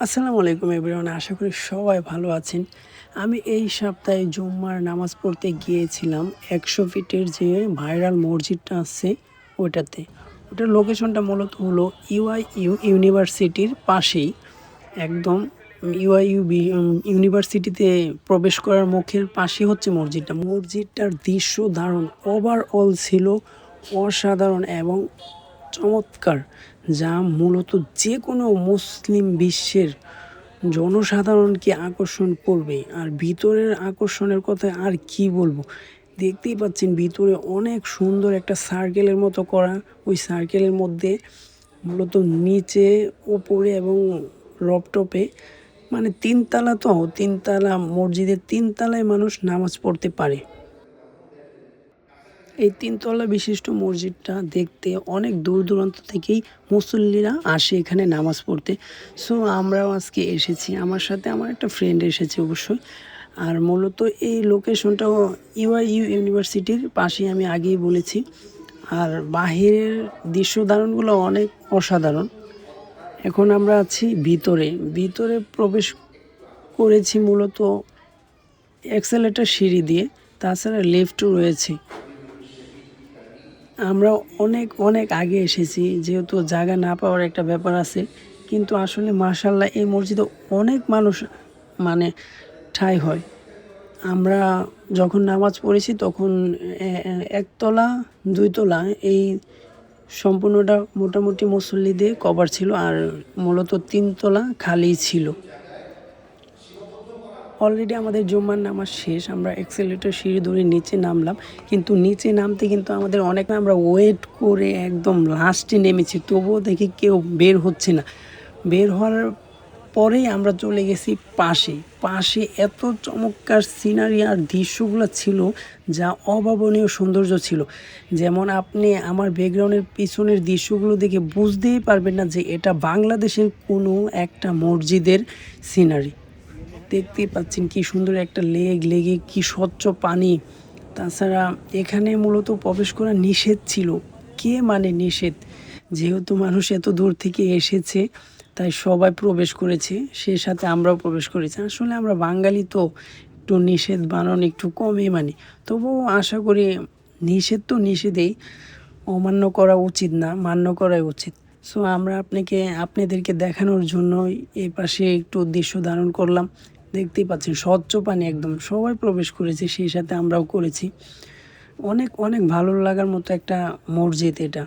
আসসালামু আলাইকুম এভরিওয়ান, আশা করি সবাই ভালো আছেন। আমি এই সপ্তাহে জুম্মার নামাজ পড়তে গিয়েছিলাম 100 ফিটের যে ভাইরাল মসজিদটা আছে ওটাতে। ওটার লোকেশনটা মূলত হলো ইউআইইউ ইউনিভার্সিটির পাশেই, একদম ইউনিভার্সিটিতে প্রবেশ করার মুখের পাশে হচ্ছে মসজিদটা। মসজিদটার দৃশ্য দারুণ, ওভারঅল ছিল অসাধারণ এবং চমৎকার, যা মূলত যে কোনো মুসলিম বিশ্বের জনসাধারণকে আকর্ষণ করবে। আর ভিতরের আকর্ষণের কথা আর কি বলবো, দেখতেই পাচ্ছেন ভিতরে অনেক সুন্দর একটা সার্কেলের মতো করা। ওই সার্কেলের মধ্যে মূলত নিচে, উপরে এবং রপটপে, মানে তিনতলা মসজিদের তিনতলায় মানুষ নামাজ পড়তে পারে। এই তিনতলা বিশিষ্ট মসজিদটা দেখতে অনেক দূর দূরান্ত থেকেই মুসল্লিরা আসে এখানে নামাজ পড়তে। সো আমরাও আজকে এসেছি, আমার সাথে আমার একটা ফ্রেন্ড এসেছে অবশ্যই। আর মূলত এই লোকেশনটাও ইউআইইউ ইউনিভার্সিটির পাশে, আমি আগেই বলেছি। আর বাহিরের দৃশ্য ধারণগুলো অনেক অসাধারণ। এখন আমরা আছি ভিতরে প্রবেশ করেছি মূলত এক্সেলেটর সিঁড়ি দিয়ে, তাছাড়া লিফটও রয়েছে। আমরা অনেক অনেক আগে এসেছি, যেহেতু জায়গা না পাওয়ার একটা ব্যাপার আছে, কিন্তু আসলে মাশাআল্লাহ এই মসজিদে অনেক মানুষ মানে ঠাঁই হয়। আমরা যখন নামাজ পড়েছি তখন একতলা দুইতলা এই সম্পূর্ণটা মোটামুটি মুসল্লি দিয়ে কভার ছিল, আর মূলত তিনতলা খালি ছিল। অলরেডি আমাদের জুম্মার নামাজ শেষ, আমরা এক্সেলেটর সিঁড়ি ধরে নিচে নামলাম, কিন্তু নিচে নামতে কিন্তু আমাদের অনেক, আমরা ওয়েট করে একদম লাস্টে নেমেছি, তবুও দেখি কেউ বের হচ্ছে না। বের হওয়ার পরেই আমরা চলে গেছি পাশে এত চমৎকার সিনারি আর দৃশ্যগুলো ছিল, যা অভাবনীয় সৌন্দর্য ছিল। যেমন আপনি আমার ব্যাকগ্রাউন্ডের পিছনের দৃশ্যগুলো দেখে বুঝতেই পারবেন না যে এটা বাংলাদেশের কোনো একটা মসজিদের সিনারি। দেখতেই পাচ্ছেন কি সুন্দর একটা লেগে কি স্বচ্ছ পানি। তাছাড়া এখানে মূলত প্রবেশ করা নিষেধ ছিল। কে মানে নিষেধ? যেহেতু মানুষ এত দূর থেকে এসেছে, তাই সবাই প্রবেশ করেছে, সেই সাথে আমরাও প্রবেশ করেছি। আসলে আমরা বাঙালি তো একটু নিষেধ বানান একটু কমই মানি, তবুও আশা করি নিষেধ তো নিষেধেই, অমান্য করা উচিত না, মান্য করাই উচিত। সো আমরা আপনাদেরকে দেখানোর জন্য এই পাশে একটু দৃশ্য ধারণ করলাম। দেখতেই পাচ্ছেন স্বচ্ছ পানি, একদম সবাই প্রবেশ করেছে, সেই সাথে আমরাও করেছি। অনেক অনেক ভালো লাগার মতো একটা মসজিদ এটা।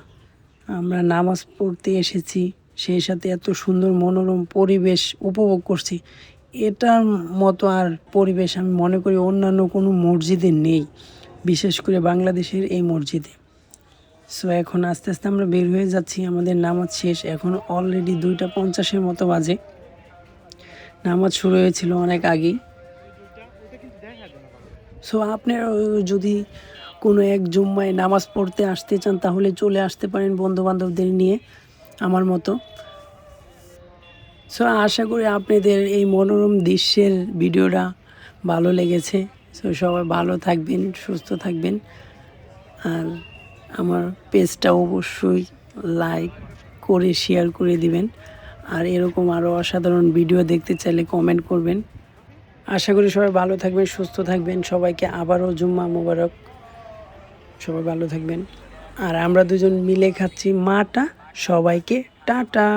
আমরা নামাজ পড়তে এসেছি, সেই সাথে এত সুন্দর মনোরম পরিবেশ উপভোগ করছি। এটার মতো আর পরিবেশ আমি মনে করি অন্যান্য কোনো মসজিদে নেই, বিশেষ করে বাংলাদেশের এই মসজিদে। সো এখন আস্তে আস্তে আমরা বের হয়ে যাচ্ছি, আমাদের নামাজ শেষ, এখন অলরেডি 2:50 মতো বাজে। নামাজ শুরু হয়েছিল অনেক আগেই। সো আপনারা যদি কোনো এক জুম্মায় নামাজ পড়তে আসতে চান, তাহলে চলে আসতে পারেন বন্ধুবান্ধবদের নিয়ে আমার মতো। সো আশা করি আপনাদের এই মনোরম দৃশ্যের ভিডিওটা ভালো লেগেছে। সো সবাই ভালো থাকবেন, সুস্থ থাকবেন। আর আমার পেজটা অবশ্যই লাইক করে শেয়ার করে দিবেন। আর এরকম আরও অসাধারণ ভিডিও দেখতে চাইলে কমেন্ট করবেন। আশা করি সবাই ভালো থাকবেন, সুস্থ থাকবেন। সবাইকে আবারও জুম্মা মোবারক। সবাই ভালো থাকবেন। আর আমরা দুজন মিলে খাচ্ছি মাটা। সবাইকে টাটা।